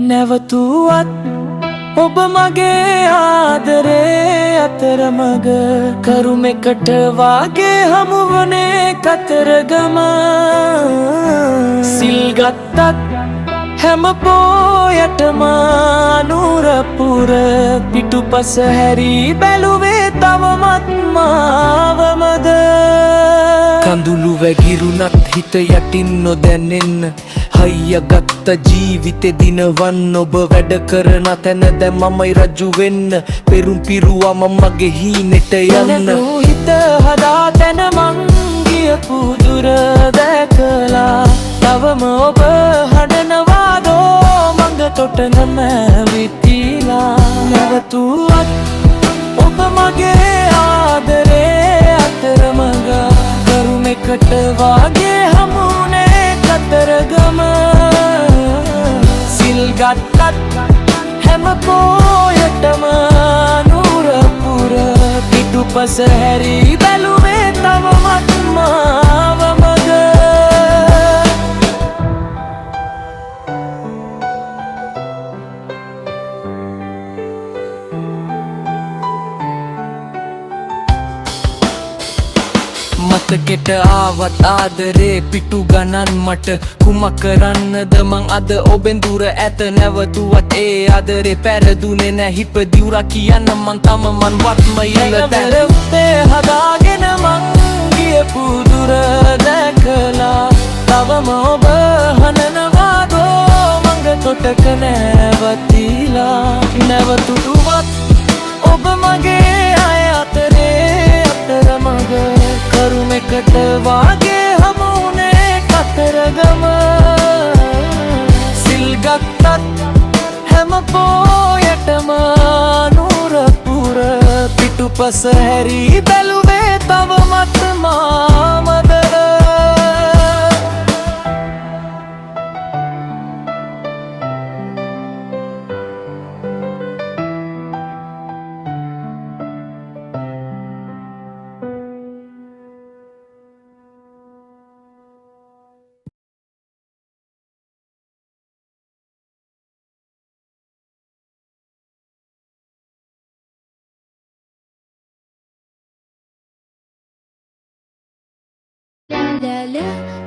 නැවතුවත් ඔබ මගේ ආදරේ අතරමඟ කරුමෙකට වාගේ හමුවනේ කතරගම සිල් ගත්තත් හැම පෝයටම නුරපුර පිටුපස හැරී බැලුවේ තවමත් මාවමද කඳුළු වැගිරුණත් හිත යටින් නොදැනෙන්න හයිය ගත්ත ජීවිතෙ දිනවන්න ඔබ වැඩ කරන තැන දැන් මමයි රජු වෙන්න පෙරුම් පිරුවම මගේ හීනෙට යන්න හිත හදා තැන මං ගියපු දුර දැකලා තවම ඔබ හඬනවාදෝ මඟ තොට නැමැවිතිලා නැවතුවත් ඔබ මගේ ආදරේ අතරමඟ කරුමෙකට වාගේ හමුනේ කතරගම සිල් ගත්තත් හැම පෝයටම නුරපුර පිටුපස හැරී බැලුවේ තවමත් මාවමග මතකෙට ආවත් ආදරේ පිටු ගණන් මට කුමක් කරන්නද මං අද ඔබෙන් දුර ඇත නැවතුවත් ඒ ආදරේ පැරදුනේ නැ හිපදිවුරා කියන්න මං තම මන් වත්ම ඉල්ල දැරුත්තේ හදාගෙන මං ගියපු දුර දැකලා තවම ඔබ හනනවාදෝ මඟ තොටක නැවතිලා නැවතුවත් ඔබ මගේ අය අතරේ අතරමඟ කරුමෙකට වාගේ හමුනේ කතරගම සිල් ගත්තත් හැම පෝයටම නුරපුර පිටුපස හැරී බැලුවේ තවමත් මාමද La la la